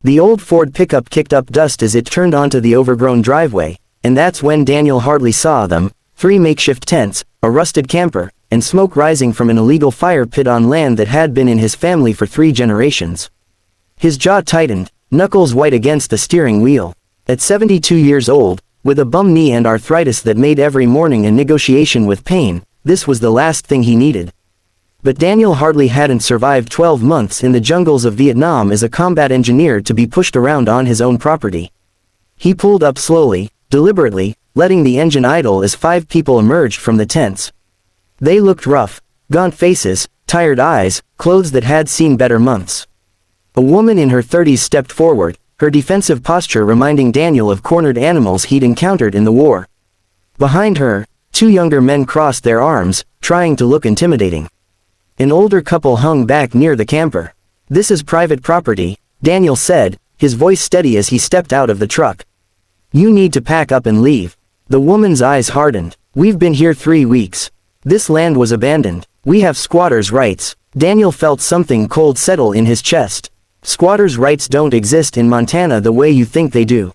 The old Ford pickup kicked up dust as it turned onto the overgrown driveway, and that's when Daniel Hartley saw them, 3 makeshift tents, a rusted camper, and smoke rising from an illegal fire pit on land that had been in his family for 3 generations. His jaw tightened, knuckles white against the steering wheel. At 72 years old, with a bum knee and arthritis that made every morning a negotiation with pain, this was the last thing he needed. But Daniel Hartley hadn't survived 12 months in the jungles of Vietnam as a combat engineer to be pushed around on his own property. He pulled up slowly, deliberately, letting the engine idle as 5 people emerged from the tents. They looked rough, gaunt faces, tired eyes, clothes that had seen better months. A woman in her 30s stepped forward, her defensive posture reminding Daniel of cornered animals he'd encountered in the war. Behind her, 2 younger men crossed their arms, trying to look intimidating. An older couple hung back near the camper. "This is private property," Daniel said, his voice steady as he stepped out of the truck. "You need to pack up and leave." The woman's eyes hardened. "We've been here 3 weeks. This land was abandoned. We have squatters' rights." Daniel felt something cold settle in his chest. "Squatters' rights don't exist in Montana the way you think they do.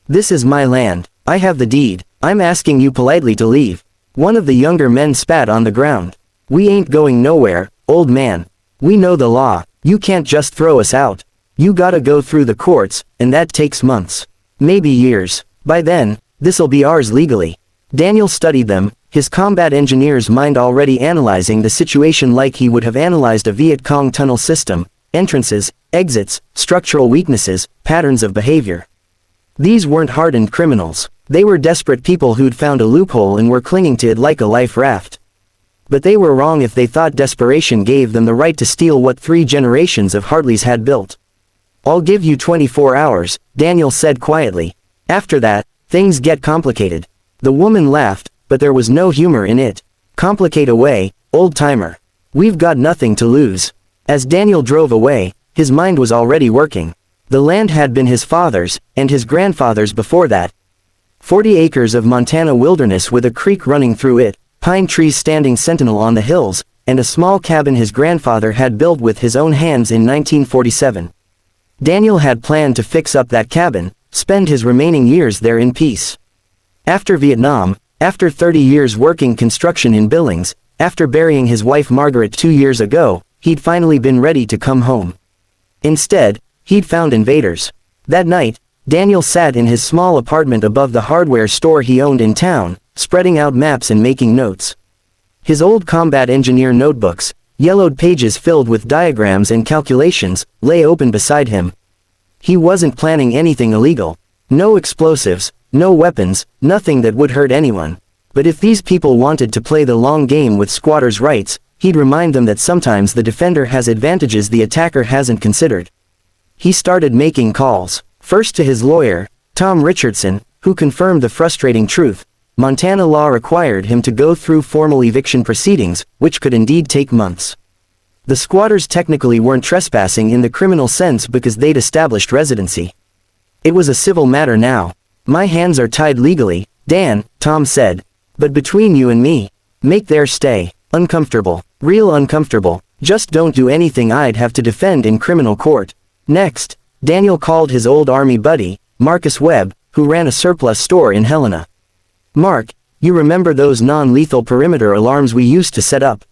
This is my land. I have the deed. I'm asking you politely to leave." One of the younger men spat on the ground. "We ain't going nowhere, old man. We know the law. You can't just throw us out. You gotta go through the courts, and that takes months. Maybe years. By then, this'll be ours legally." Daniel studied them, his combat engineer's mind already analyzing the situation like he would have analyzed a Viet Cong tunnel system: entrances, exits, structural weaknesses, patterns of behavior. These weren't hardened criminals. They were desperate people who'd found a loophole and were clinging to it like a life raft. But they were wrong if they thought desperation gave them the right to steal what 3 generations of Hartleys had built. "I'll give you 24 hours, Daniel said quietly. "After that, things get complicated." The woman laughed, but there was no humor in it. "Complicate away, old-timer. We've got nothing to lose." As Daniel drove away, his mind was already working. The land had been his father's, and his grandfather's before that. 40 acres of Montana wilderness with a creek running through it, pine trees standing sentinel on the hills, and a small cabin his grandfather had built with his own hands in 1947. Daniel had planned to fix up that cabin, spend his remaining years there in peace. After Vietnam, after 30 years working construction in Billings, after burying his wife Margaret 2 years ago, he'd finally been ready to come home. Instead, he'd found invaders. That night, Daniel sat in his small apartment above the hardware store he owned in town, spreading out maps and making notes. His old combat engineer notebooks, yellowed pages filled with diagrams and calculations, lay open beside him. He wasn't planning anything illegal. No explosives, no weapons, nothing that would hurt anyone. But if these people wanted to play the long game with squatters' rights, he'd remind them that sometimes the defender has advantages the attacker hasn't considered. He started making calls, first to his lawyer, Tom Richardson, who confirmed the frustrating truth: Montana law required him to go through formal eviction proceedings, which could indeed take months. The squatters technically weren't trespassing in the criminal sense because they'd established residency. It was a civil matter now. "My hands are tied legally, Dan," Tom said. "But between you and me, make their stay uncomfortable, real uncomfortable. Just don't do anything I'd have to defend in criminal court." Next, Daniel called his old army buddy, Marcus Webb, who ran a surplus store in Helena. "Mark, you remember those non-lethal perimeter alarms we used to set up?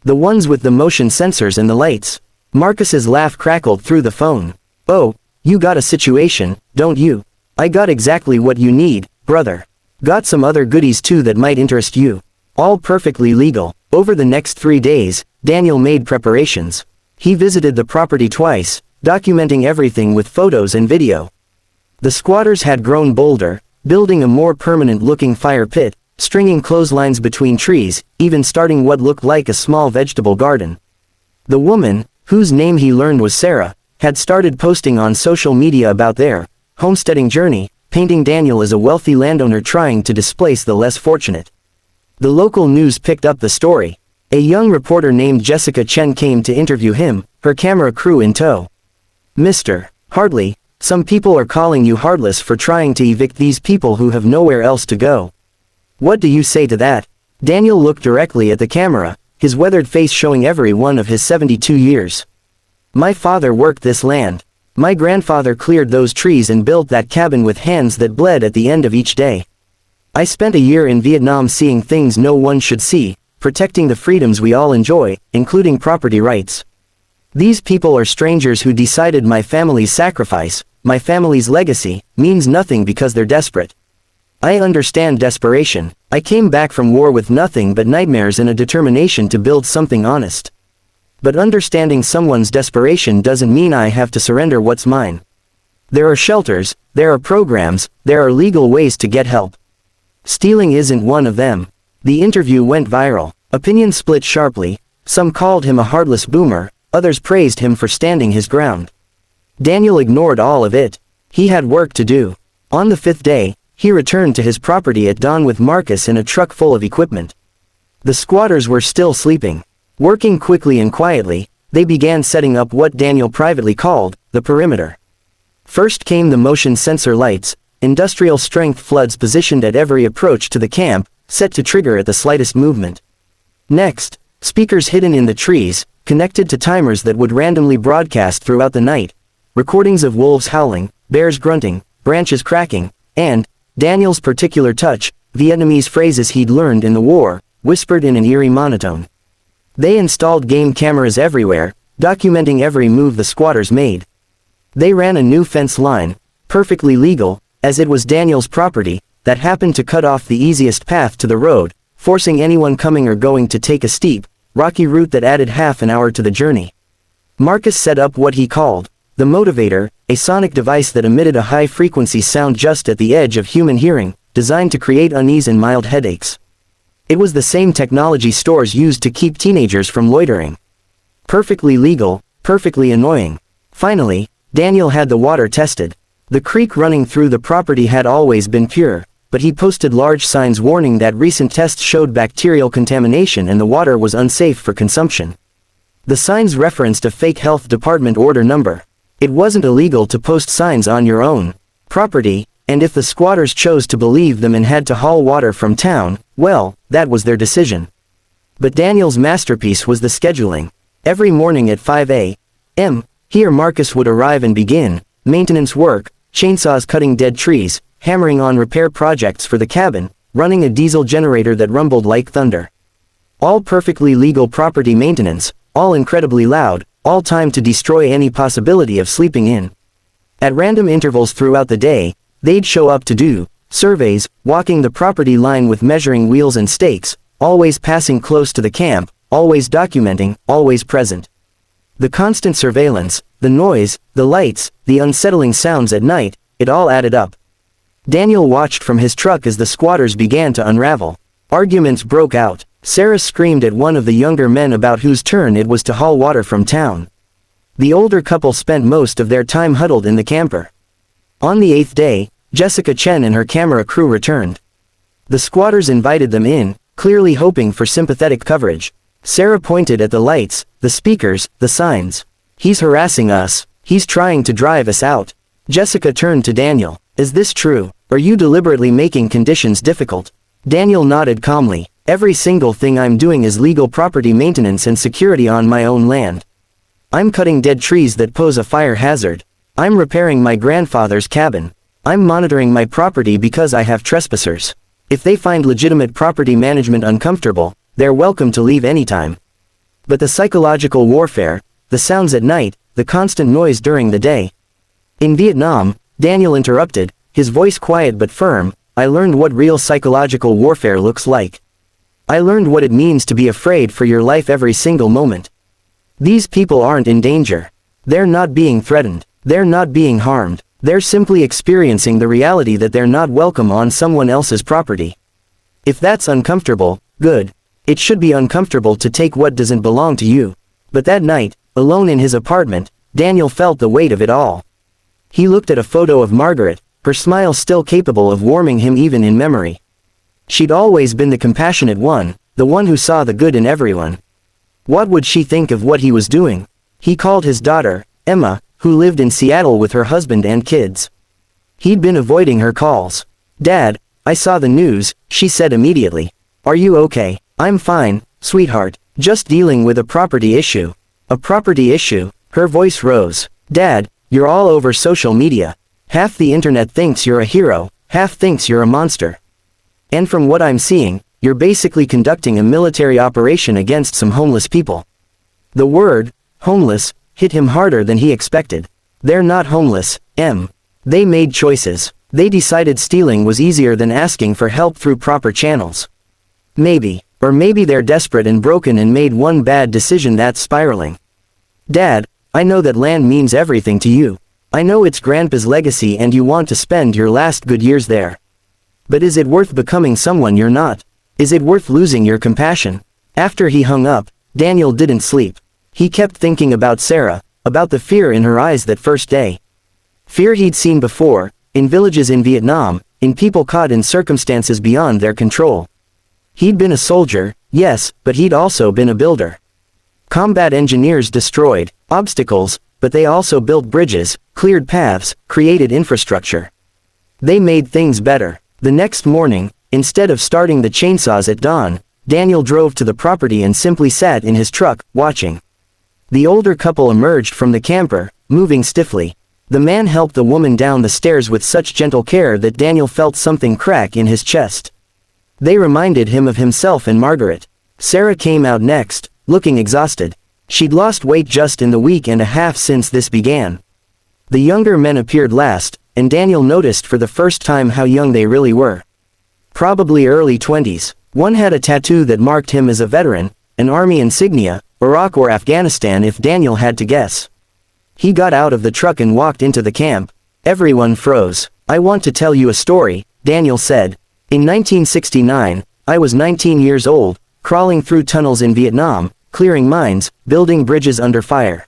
The ones with the motion sensors and the lights?" Marcus's laugh crackled through the phone. "Oh, you got a situation, don't you? I got exactly what you need, brother. Got some other goodies too that might interest you. All perfectly legal." Over the next 3 days, Daniel made preparations. He visited the property twice, documenting everything with photos and video. The squatters had grown bolder, building a more permanent-looking fire pit, stringing clotheslines between trees, even starting what looked like a small vegetable garden. The woman, whose name he learned was Sarah, had started posting on social media about their homesteading journey, painting Daniel as a wealthy landowner trying to displace the less fortunate. The local news picked up the story. A young reporter named Jessica Chen came to interview him, her camera crew in tow. "Mr. Hartley, some people are calling you heartless for trying to evict these people who have nowhere else to go. What do you say to that?" Daniel looked directly at the camera, his weathered face showing every one of his 72 years. "My father worked this land. My grandfather cleared those trees and built that cabin with hands that bled at the end of each day. I spent a year in Vietnam seeing things no one should see, protecting the freedoms we all enjoy, including property rights. These people are strangers who decided my family's sacrifice, my family's legacy, means nothing because they're desperate. I understand desperation. I came back from war with nothing but nightmares and a determination to build something honest. But understanding someone's desperation doesn't mean I have to surrender what's mine. There are shelters, there are programs, there are legal ways to get help. Stealing isn't one of them. The interview went viral. Opinions split sharply. Some called him a heartless boomer, others praised him for standing his ground. Daniel ignored all of it. He had work to do. On the 5th day, he returned to his property at dawn with Marcus in a truck full of equipment. The squatters were still sleeping. Working quickly and quietly, they began setting up what Daniel privately called the perimeter. First came the motion sensor lights, industrial strength floods positioned at every approach to the camp, set to trigger at the slightest movement. Next, speakers hidden in the trees, connected to timers that would randomly broadcast throughout the night, recordings of wolves howling, bears grunting, branches cracking, and Daniel's particular touch, Vietnamese phrases he'd learned in the war, whispered in an eerie monotone. They installed game cameras everywhere, documenting every move the squatters made. They ran a new fence line, perfectly legal, as it was Daniel's property, that happened to cut off the easiest path to the road, forcing anyone coming or going to take a steep, rocky route that added half an hour to the journey. Marcus set up what he called the motivator, a sonic device that emitted a high-frequency sound just at the edge of human hearing, designed to create unease and mild headaches. It was the same technology stores used to keep teenagers from loitering. Perfectly legal, perfectly annoying. Finally, Daniel had the water tested. The creek running through the property had always been pure, but he posted large signs warning that recent tests showed bacterial contamination and the water was unsafe for consumption. The signs referenced a fake health department order number. It wasn't illegal to post signs on your own property, and if the squatters chose to believe them and had to haul water from town, well, that was their decision. But Daniel's masterpiece was the scheduling. Every morning at 5 a.m., here Marcus would arrive and begin maintenance work, chainsaws cutting dead trees, hammering on repair projects for the cabin, running a diesel generator that rumbled like thunder. All perfectly legal property maintenance, all incredibly loud, all timed to destroy any possibility of sleeping in. At random intervals throughout the day, they'd show up to do surveys, walking the property line with measuring wheels and stakes, always passing close to the camp, always documenting, always present. The constant surveillance, the noise, the lights, the unsettling sounds at night, it all added up. Daniel watched from his truck as the squatters began to unravel. Arguments broke out. Sarah screamed at one of the younger men about whose turn it was to haul water from town. The older couple spent most of their time huddled in the camper. On the 8th day, Jessica Chen and her camera crew returned. The squatters invited them in, clearly hoping for sympathetic coverage. Sarah pointed at the lights, the speakers, the signs. "He's harassing us. He's trying to drive us out." Jessica turned to Daniel. "Is this true? Are you deliberately making conditions difficult?" Daniel nodded calmly. "Every single thing I'm doing is legal property maintenance and security on my own land. I'm cutting dead trees that pose a fire hazard. I'm repairing my grandfather's cabin. I'm monitoring my property because I have trespassers. If they find legitimate property management uncomfortable, they're welcome to leave anytime. But the psychological warfare, the sounds at night, the constant noise during the day." In Vietnam, Daniel interrupted, his voice quiet but firm, "I learned what real psychological warfare looks like. I learned what it means to be afraid for your life every single moment. These people aren't in danger. They're not being threatened. They're not being harmed. They're simply experiencing the reality that they're not welcome on someone else's property. If that's uncomfortable, good. It should be uncomfortable to take what doesn't belong to you." But that night, alone in his apartment, Daniel felt the weight of it all. He looked at a photo of Margaret, her smile still capable of warming him even in memory. She'd always been the compassionate one, the one who saw the good in everyone. What would she think of what he was doing? He called his daughter, Emma, who lived in Seattle with her husband and kids. He'd been avoiding her calls. "Dad, I saw the news," she said immediately. "Are you okay?" "I'm fine, sweetheart, just dealing with a property issue." "A property issue?" Her voice rose. "Dad, You're all over social media. Half the internet thinks you're a hero, half thinks you're a monster. And from what I'm seeing, you're basically conducting a military operation against some homeless people. The word, homeless, hit him harder than he expected. They're not homeless, They made choices. They decided stealing was easier than asking for help through proper channels. Maybe, or maybe they're desperate and broken and made one bad decision that's spiraling. Dad, I know that land means everything to you. I know it's Grandpa's legacy and you want to spend your last good years there. But is it worth becoming someone you're not? Is it worth losing your compassion? After he hung up, Daniel didn't sleep. He kept thinking about Sarah, about the fear in her eyes that first day. Fear he'd seen before, in villages in Vietnam, in people caught in circumstances beyond their control. He'd been a soldier, yes, but he'd also been a builder. Combat engineers destroyed obstacles, but they also built bridges, cleared paths, created infrastructure. They made things better. The next morning, instead of starting the chainsaws at dawn, Daniel drove to the property and simply sat in his truck, watching. The older couple emerged from the camper, moving stiffly. The man helped the woman down the stairs with such gentle care that Daniel felt something crack in his chest. They reminded him of himself and Margaret. Sarah came out next, looking exhausted. She'd lost weight just in the week and a half since this began. The younger men appeared last, and Daniel noticed for the first time how young they really were. Probably early 20s. One had a tattoo that marked him as a veteran, an army insignia, Iraq or Afghanistan if Daniel had to guess. He got out of the truck and walked into the camp. Everyone froze. I want to tell you a story, Daniel said. In 1969, I was 19 years old, crawling through tunnels in Vietnam, clearing mines, building bridges under fire.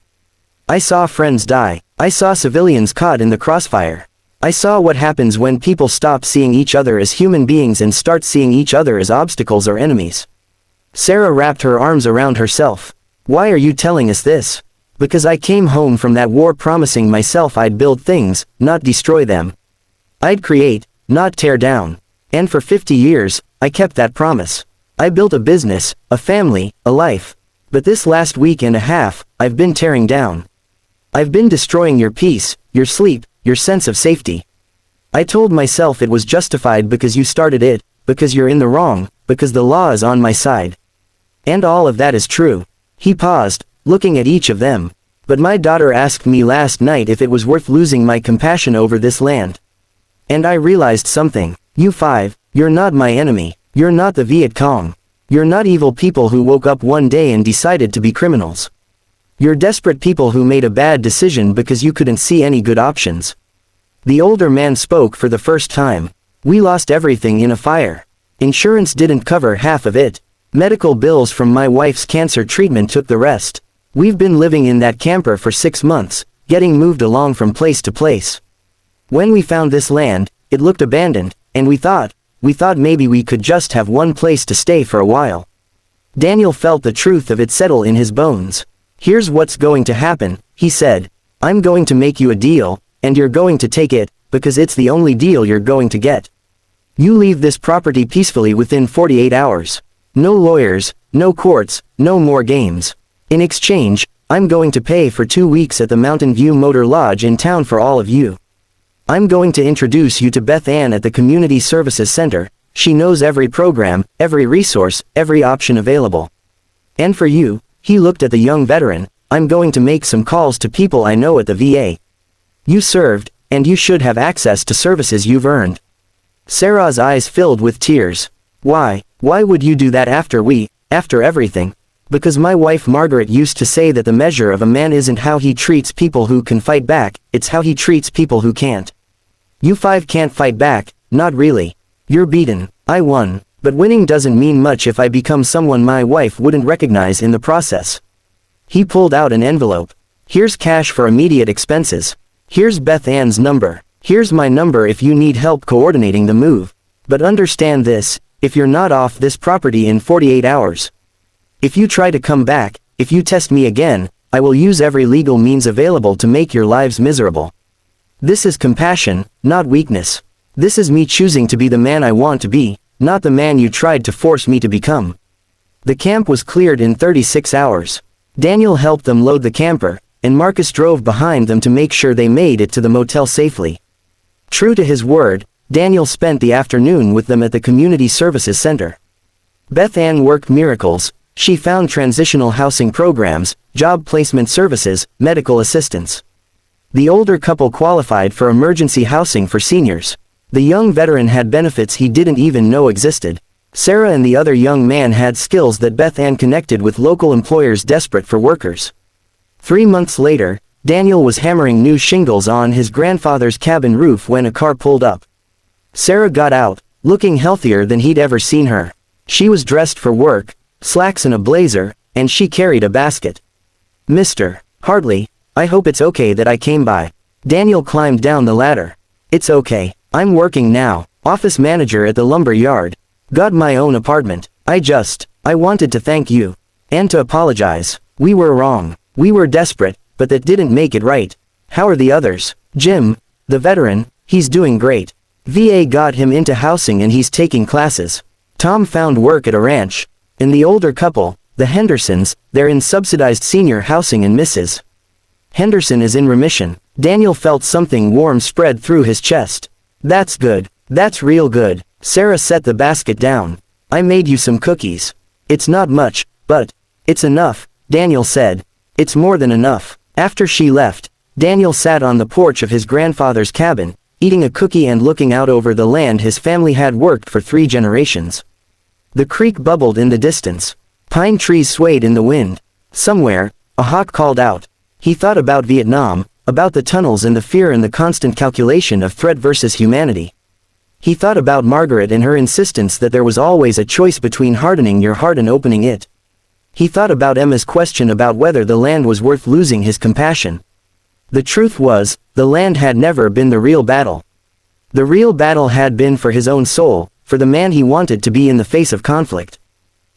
I saw friends die. I saw civilians caught in the crossfire. I saw what happens when people stop seeing each other as human beings and start seeing each other as obstacles or enemies. Sarah wrapped her arms around herself. Why are you telling us this? Because I came home from that war promising myself I'd build things, not destroy them. I'd create, not tear down. And for 50 years, I kept that promise. I built a business, a family, a life. But this last week and a half, I've been tearing down. I've been destroying your peace, your sleep, your sense of safety. I told myself it was justified because you started it, because you're in the wrong, because the law is on my side. And all of that is true. He paused, looking at each of them. But my daughter asked me last night if it was worth losing my compassion over this land. And I realized something. You five, you're not my enemy. You're not the Viet Cong. You're not evil people who woke up one day and decided to be criminals. You're desperate people who made a bad decision because you couldn't see any good options. The older man spoke for the first time. We lost everything in a fire. Insurance didn't cover half of it. Medical bills from my wife's cancer treatment took the rest. We've been living in that camper for 6 months, getting moved along from place to place. When we found this land, it looked abandoned, and we thought maybe we could just have one place to stay for a while. Daniel felt the truth of it settle in his bones. Here's what's going to happen, he said. I'm going to make you a deal, and you're going to take it, because it's the only deal you're going to get. You leave this property peacefully within 48 hours. No lawyers, no courts, no more games. In exchange, I'm going to pay for 2 weeks at the Mountain View Motor Lodge in town for all of you. I'm going to introduce you to Beth Ann at the Community Services Center. She knows every program, every resource, every option available. And for you, he looked at the young veteran, I'm going to make some calls to people I know at the VA. You served, and you should have access to services you've earned. Sarah's eyes filled with tears. Why would you do that after everything? Because my wife Margaret used to say that the measure of a man isn't how he treats people who can fight back, it's how he treats people who can't. You five can't fight back, not really. You're beaten. I won, but winning doesn't mean much if I become someone my wife wouldn't recognize in the process. He pulled out an envelope. Here's cash for immediate expenses. Here's Beth Ann's number. Here's my number if you need help coordinating the move. But understand this, if you're not off this property in 48 hours. If you try to come back, if you test me again, I will use every legal means available to make your lives miserable. This is compassion, not weakness. This is me choosing to be the man I want to be, not the man you tried to force me to become. The camp was cleared in 36 hours. Daniel helped them load the camper, and Marcus drove behind them to make sure they made it to the motel safely. True to his word, Daniel spent the afternoon with them at the Community Services Center. Beth Ann worked miracles. She found transitional housing programs, job placement services, medical assistance. The older couple qualified for emergency housing for seniors. The young veteran had benefits he didn't even know existed. Sarah and the other young man had skills that Beth Ann connected with local employers desperate for workers. 3 months later, Daniel was hammering new shingles on his grandfather's cabin roof when a car pulled up. Sarah got out, looking healthier than he'd ever seen her. She was dressed for work, slacks and a blazer, and she carried a basket. "Mr. Hartley, I hope it's okay that I came by." Daniel climbed down the ladder. "It's okay. I'm working now, office manager at the lumber yard. Got my own apartment. I wanted to thank you. And to apologize. We were wrong. We were desperate, but that didn't make it right. How are the others?" "Jim, the veteran, he's doing great. VA got him into housing and he's taking classes. Tom found work at a ranch. And the older couple, the Hendersons, they're in subsidized senior housing and Mrs. Henderson is in remission." Daniel felt something warm spread through his chest. "That's good. That's real good." Sarah set the basket down. "I made you some cookies. It's not much, but it's enough," Daniel said. "It's more than enough." After she left, Daniel sat on the porch of his grandfather's cabin, eating a cookie and looking out over the land his family had worked for 3 generations. The creek bubbled in the distance. Pine trees swayed in the wind. Somewhere, a hawk called out. He thought about Vietnam, about the tunnels and the fear and the constant calculation of threat versus humanity. He thought about Margaret and her insistence that there was always a choice between hardening your heart and opening it. He thought about Emma's question about whether the land was worth losing his compassion. The truth was, the land had never been the real battle. The real battle had been for his own soul, for the man he wanted to be in the face of conflict.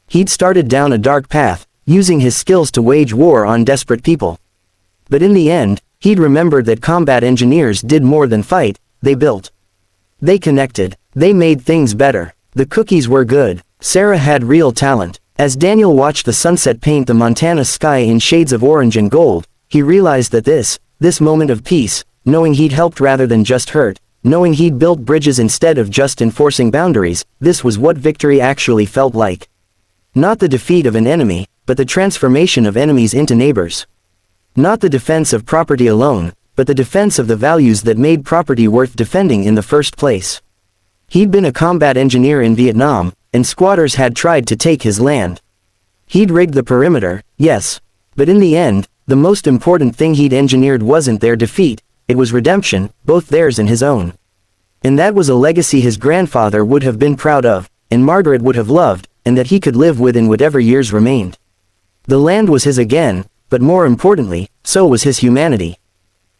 He'd started down a dark path, using his skills to wage war on desperate people. But in the end, he'd remembered that combat engineers did more than fight, they built. They connected. They made things better. The cookies were good. Sarah had real talent. As Daniel watched the sunset paint the Montana sky in shades of orange and gold, he realized that this moment of peace, knowing he'd helped rather than just hurt, knowing he'd built bridges instead of just enforcing boundaries, this was what victory actually felt like. Not the defeat of an enemy, but the transformation of enemies into neighbors. Not the defense of property alone, but the defense of the values that made property worth defending in the first place. He'd been a combat engineer in Vietnam, and squatters had tried to take his land. He'd rigged the perimeter, yes. But in the end, the most important thing he'd engineered wasn't their defeat, it was redemption, both theirs and his own. And that was a legacy his grandfather would have been proud of, and Margaret would have loved, and that he could live with in whatever years remained. The land was his again, but more importantly, so was his humanity.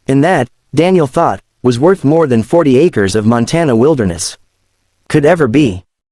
And that, Daniel thought, was worth more than 40 acres of Montana wilderness could ever be.